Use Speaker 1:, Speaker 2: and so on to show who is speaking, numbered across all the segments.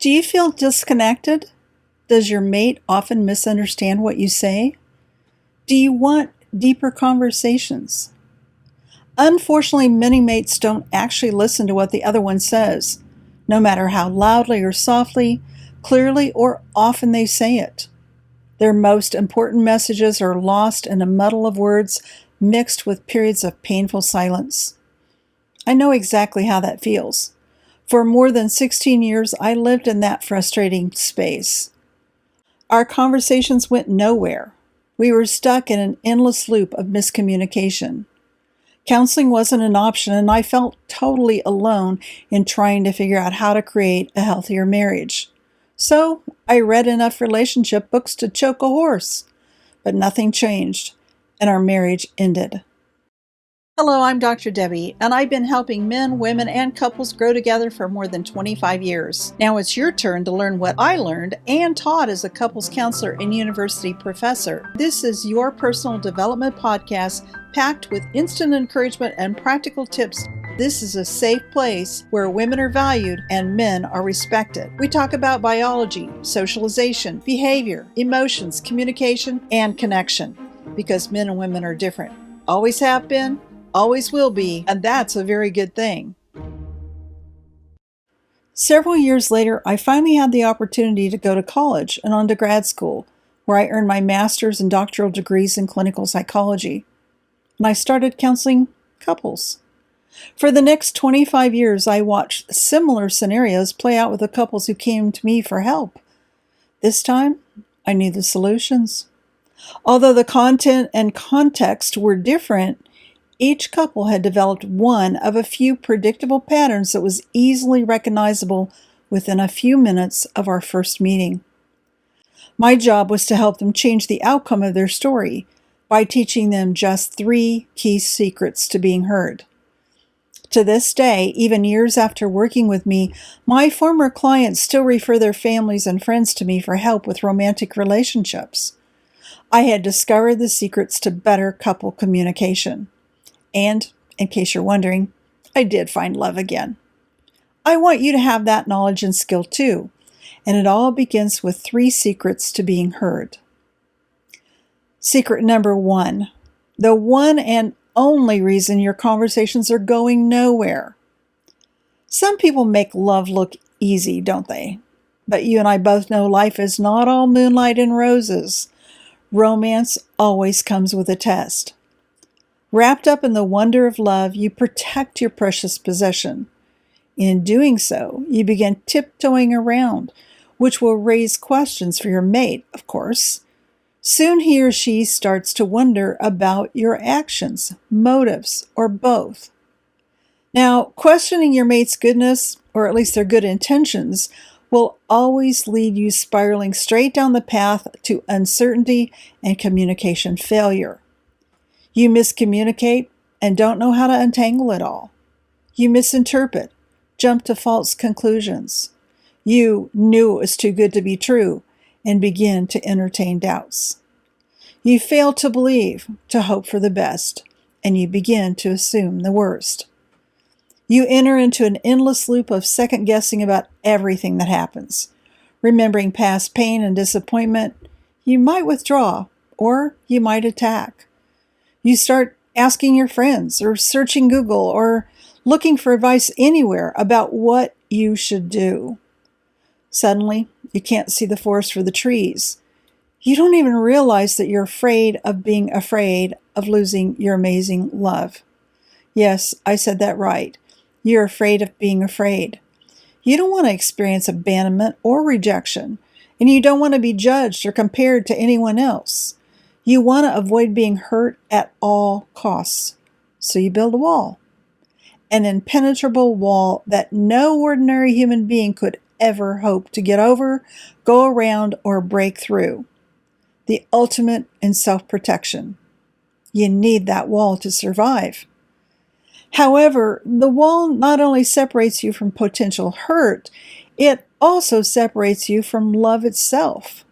Speaker 1: Do you feel disconnected? Does your mate often misunderstand what you say? Do you want deeper conversations? Unfortunately, many mates don't actually listen to what the other one says, no matter how loudly or softly, clearly or often they say it. Their most important messages are lost in a muddle of words mixed with periods of painful silence. I know exactly how that feels. For more than 16 years, I lived in that frustrating space. Our conversations went nowhere. We were stuck in an endless loop of miscommunication. Counseling wasn't an option, and I felt totally alone in trying to figure out how to create a healthier marriage. So I read enough relationship books to choke a horse, but nothing changed, and our marriage ended. Hello, I'm Dr. Debi, and I've been helping men, women, and couples grow together for more than 25 years. Now it's your turn to learn what I learned and taught as a couples counselor and university professor. This is your personal development podcast packed with instant encouragement and practical tips. This is a safe place where women are valued and men are respected. We talk about biology, socialization, behavior, emotions, communication, and connection, because men and women are different. Always have been, always will be, and that's a very good thing. Several years later, I finally had the opportunity to go to college and on to grad school, where I earned my master's and doctoral degrees in clinical psychology. And I started counseling couples. For the next 25 years, I watched similar scenarios play out with the couples who came to me for help. This time, I knew the solutions. Although the content and context were different, each couple had developed one of a few predictable patterns that was easily recognizable within a few minutes of our first meeting. My job was to help them change the outcome of their story by teaching them just 3 key secrets to being heard. To this day, even years after working with me, my former clients still refer their families and friends to me for help with romantic relationships. I had discovered the secrets to better couple communication. And, in case you're wondering, I did find love again. I want you to have that knowledge and skill too, and it all begins with 3 secrets to being heard. Secret number 1, the one and only reason your conversations are going nowhere. Some people make love look easy, don't they? But you and I both know life is not all moonlight and roses. Romance always comes with a test. Wrapped up in the wonder of love, you protect your precious possession. In doing so, you begin tiptoeing around, which will raise questions for your mate, of course. Soon he or she starts to wonder about your actions, motives, or both. Now, questioning your mate's goodness, or at least their good intentions, will always lead you spiraling straight down the path to uncertainty and communication failure. You miscommunicate and don't know how to untangle it all. You misinterpret, jump to false conclusions. You knew it was too good to be true and begin to entertain doubts. You fail to believe, to hope for the best, and you begin to assume the worst. You enter into an endless loop of second-guessing about everything that happens. Remembering past pain and disappointment, you might withdraw, or you might attack. You start asking your friends, or searching Google, or looking for advice anywhere about what you should do. Suddenly, you can't see the forest for the trees. You don't even realize that you're afraid of being afraid of losing your amazing love. Yes, I said that right. You're afraid of being afraid. You don't want to experience abandonment or rejection, and you don't want to be judged or compared to anyone else. You want to avoid being hurt at all costs. So you build a wall. An impenetrable wall that no ordinary human being could ever hope to get over, go around, or break through. The ultimate in self-protection. You need that wall to survive. However, the wall not only separates you from potential hurt, it also separates you from love itself.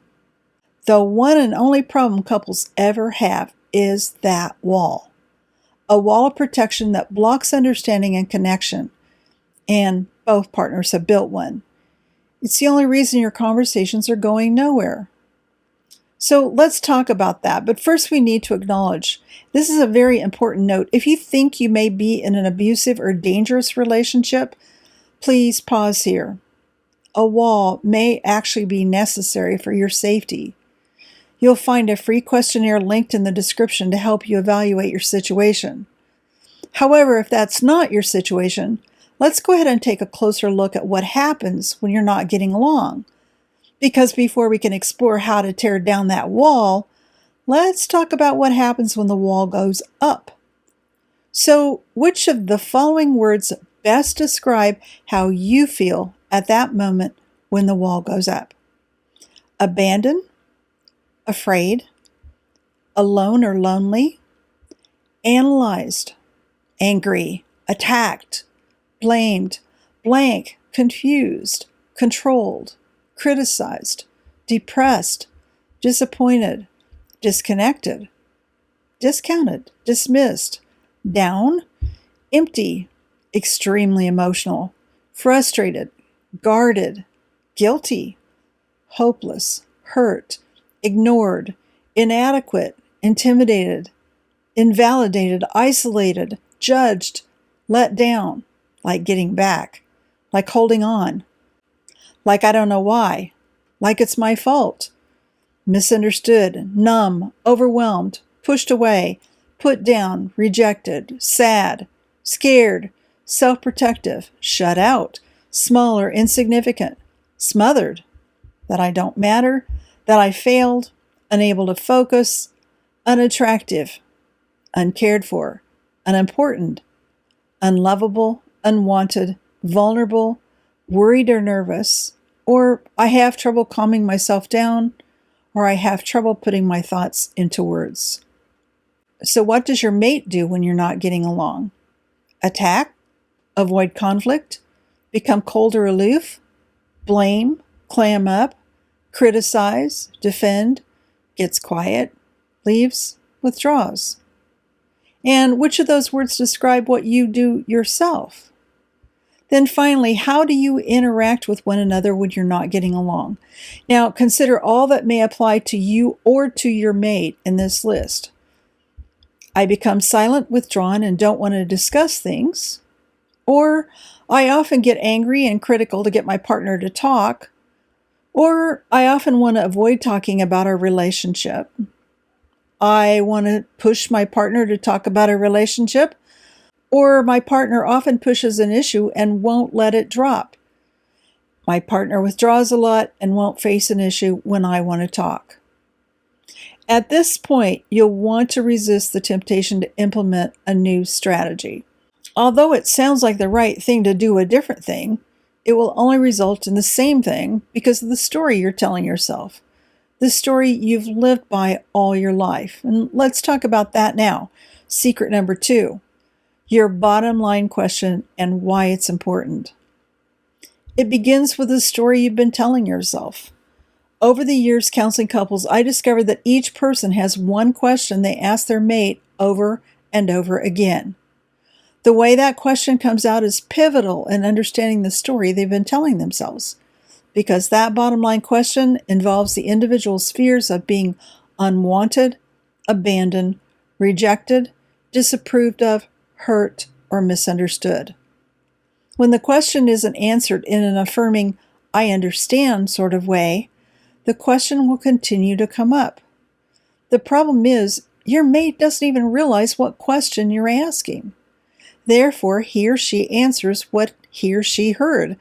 Speaker 1: The one and only problem couples ever have is that wall. A wall of protection that blocks understanding and connection. And both partners have built one. It's the only reason your conversations are going nowhere. So let's talk about that. But first, we need to acknowledge this is a very important note. If you think you may be in an abusive or dangerous relationship, please pause here. A wall may actually be necessary for your safety. You'll find a free questionnaire linked in the description to help you evaluate your situation. However, if that's not your situation, let's go ahead and take a closer look at what happens when you're not getting along. Because before we can explore how to tear down that wall, let's talk about what happens when the wall goes up. So, which of the following words best describe how you feel at that moment when the wall goes up? Abandoned, afraid, alone or lonely, analyzed, angry, attacked, blamed, blank, confused, controlled, criticized, depressed, disappointed, disconnected, discounted, dismissed, down, empty, extremely emotional, frustrated, guarded, guilty, hopeless, hurt, ignored, inadequate, intimidated, invalidated, isolated, judged, let down, like getting back, like holding on, like I don't know why, like it's my fault, misunderstood, numb, overwhelmed, pushed away, put down, rejected, sad, scared, self-protective, shut out, smaller, insignificant, smothered, that I don't matter, that I failed, unable to focus, unattractive, uncared for, unimportant, unlovable, unwanted, vulnerable, worried or nervous, or I have trouble calming myself down, or I have trouble putting my thoughts into words. So what does your mate do when you're not getting along? Attack? Avoid conflict? Become cold or aloof? Blame? Clam up? Criticize? Defend? Gets quiet? Leaves? Withdraws? And which of those words describe what you do yourself? Then finally, how do you interact with one another when you're not getting along? Now, consider all that may apply to you or to your mate in this list. I become silent, withdrawn, and don't want to discuss things. Or I often get angry and critical to get my partner to talk. Or I often want to avoid talking about our relationship. I want to push my partner to talk about our relationship. Or my partner often pushes an issue and won't let it drop. My partner withdraws a lot and won't face an issue when I want to talk. At this point, you'll want to resist the temptation to implement a new strategy. Although it sounds like the right thing to do a different thing, it will only result in the same thing because of the story you're telling yourself, the story you've lived by all your life. And let's talk about that now. Secret number 2. Your bottom line question and why it's important. It begins with the story you've been telling yourself. Over the years counseling couples, I discovered that each person has one question they ask their mate over and over again. The way that question comes out is pivotal in understanding the story they've been telling themselves, because that bottom line question involves the individual's fears of being unwanted, abandoned, rejected, disapproved of, hurt, or misunderstood. When the question isn't answered in an affirming, I understand sort of way, the question will continue to come up. The problem is, your mate doesn't even realize what question you're asking. Therefore, he or she answers what he or she heard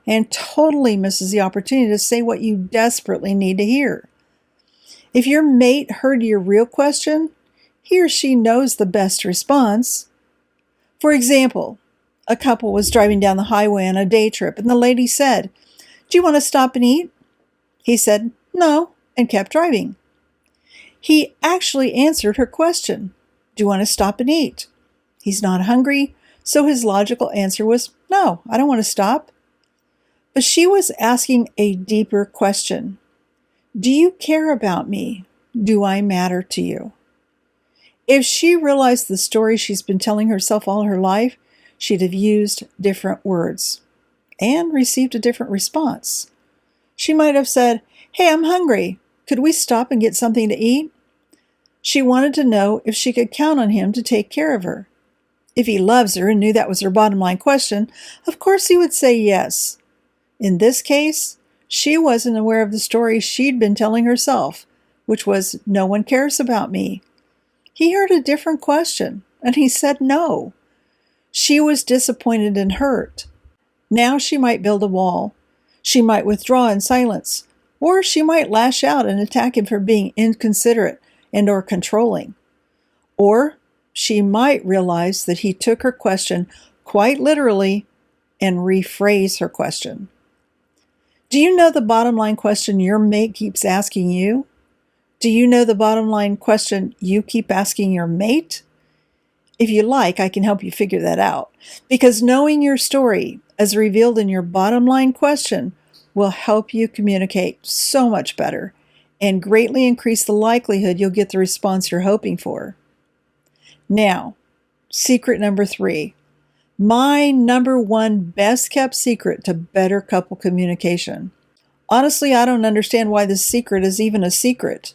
Speaker 1: and totally misses the opportunity to say what you desperately need to hear. If your mate heard your real question, he or she knows the best response. For example, a couple was driving down the highway on a day trip, and the lady said, "Do you want to stop and eat?" He said, "No," and kept driving. He actually answered her question, "Do you want to stop and eat?" He's not hungry, so his logical answer was, "No, I don't want to stop." But she was asking a deeper question. Do you care about me? Do I matter to you? If she realized the story she's been telling herself all her life, she'd have used different words and received a different response. She might have said, "Hey, I'm hungry. Could we stop and get something to eat?" She wanted to know if she could count on him to take care of her. If he loves her and knew that was her bottom line question, of course he would say yes. In this case, she wasn't aware of the story she'd been telling herself, which was, "No one cares about me." He heard a different question, and he said no. She was disappointed and hurt. Now she might build a wall. She might withdraw in silence, or she might lash out and attack him for being inconsiderate and/or controlling. Or she might realize that he took her question quite literally and rephrase her question. Do you know the bottom line question your mate keeps asking you? Do you know the bottom line question you keep asking your mate? If you like, I can help you figure that out, because knowing your story as revealed in your bottom line question will help you communicate so much better and greatly increase the likelihood you'll get the response you're hoping for. Now, secret number 3. My number one best kept secret to better couple communication. Honestly, I don't understand why this secret is even a secret.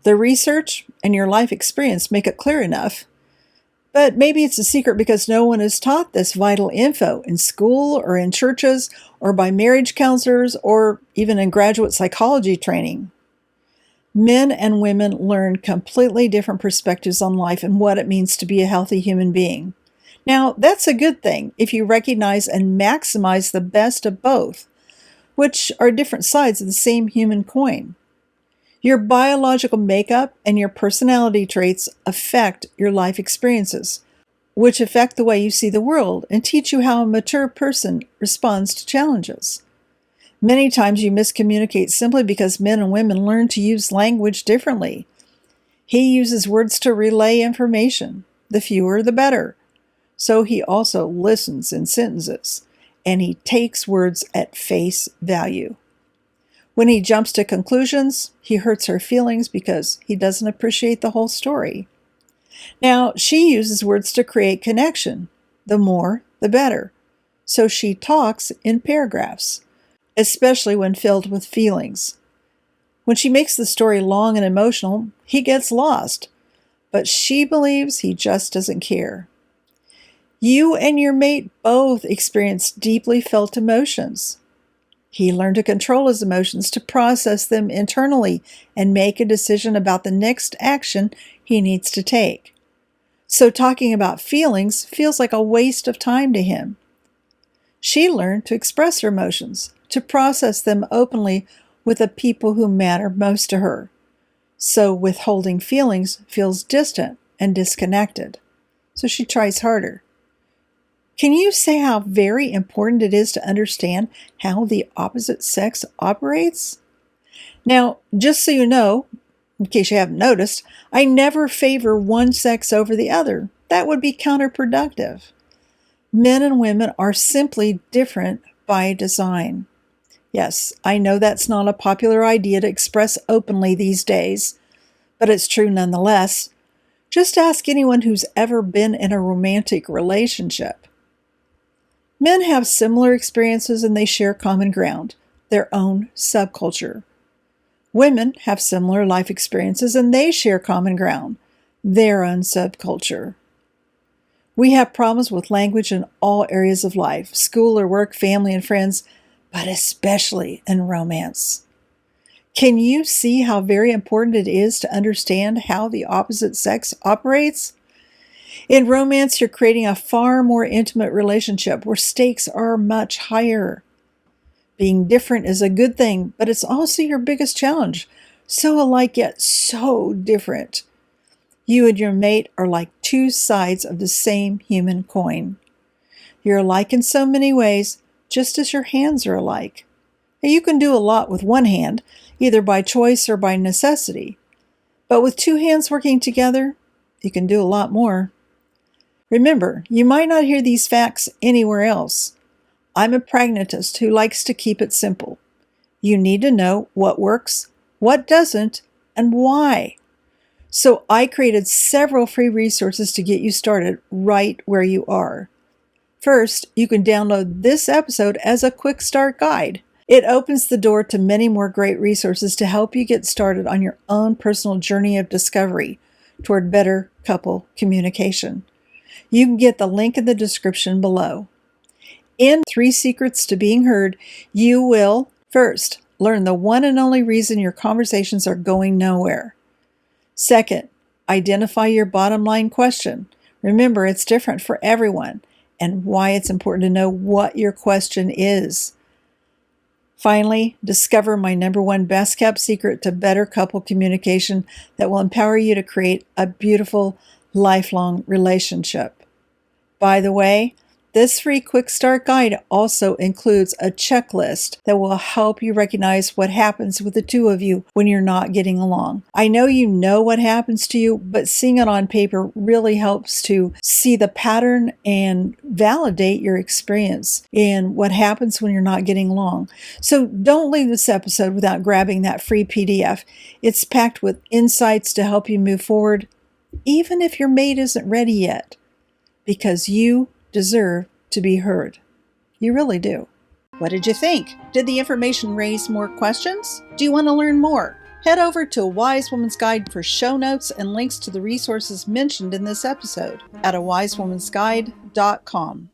Speaker 1: The research and your life experience make it clear enough. But maybe it's a secret because no one is taught this vital info in school or in churches or by marriage counselors or even in graduate psychology training. Men and women learn completely different perspectives on life and what it means to be a healthy human being. Now, that's a good thing if you recognize and maximize the best of both, which are different sides of the same human coin. Your biological makeup and your personality traits affect your life experiences, which affect the way you see the world and teach you how a mature person responds to challenges. Many times you miscommunicate simply because men and women learn to use language differently. He uses words to relay information. The fewer, the better. So he also listens in sentences, and he takes words at face value. When he jumps to conclusions, he hurts her feelings because he doesn't appreciate the whole story. Now, she uses words to create connection. The more, the better. So she talks in paragraphs, especially when filled with feelings. When she makes the story long and emotional, he gets lost, but she believes he just doesn't care. You and your mate both experience deeply felt emotions. He learned to control his emotions, to process them internally, and make a decision about the next action he needs to take. So talking about feelings feels like a waste of time to him. She learned to express her emotions, to process them openly with the people who matter most to her. So withholding feelings feels distant and disconnected. So she tries harder. Can you say how very important it is to understand how the opposite sex operates? Now, just so you know, in case you haven't noticed, I never favor one sex over the other. That would be counterproductive. Men and women are simply different by design. Yes, I know that's not a popular idea to express openly these days, but it's true nonetheless. Just ask anyone who's ever been in a romantic relationship. Men have similar experiences and they share common ground, their own subculture. Women have similar life experiences and they share common ground, their own subculture. We have problems with language in all areas of life, school or work, family and friends, but especially in romance. Can you see how very important it is to understand how the opposite sex operates? In romance, you're creating a far more intimate relationship where stakes are much higher. Being different is a good thing, but it's also your biggest challenge. So alike yet so different. You and your mate are like two sides of the same human coin. You're alike in so many ways, just as your hands are alike. Now, you can do a lot with one hand, either by choice or by necessity. But with two hands working together, you can do a lot more. Remember, you might not hear these facts anywhere else. I'm a pragmatist who likes to keep it simple. You need to know what works, what doesn't, and why. So I created several free resources to get you started right where you are. First, you can download this episode as a quick start guide. It opens the door to many more great resources to help you get started on your own personal journey of discovery toward better couple communication. You can get the link in the description below. In 3 Secrets to Being Heard, you will, first, learn the one and only reason your conversations are going nowhere. Second, identify your bottom line question. Remember, it's different for everyone, and why it's important to know what your question is. Finally, discover my #1 best kept secret to better couple communication that will empower you to create a beautiful, lifelong relationship. By the way, this free quick start guide also includes a checklist that will help you recognize what happens with the two of you when you're not getting along. I know you know what happens to you, but seeing it on paper really helps to see the pattern and validate your experience in what happens when you're not getting along. So don't leave this episode without grabbing that free PDF. It's packed with insights to help you move forward, even if your mate isn't ready yet, because you deserve to be heard. You really do. What did you think? Did the information raise more questions? Do you want to learn more? Head over to A Wise Woman's Guide for show notes and links to the resources mentioned in this episode at awisewomensguide.com.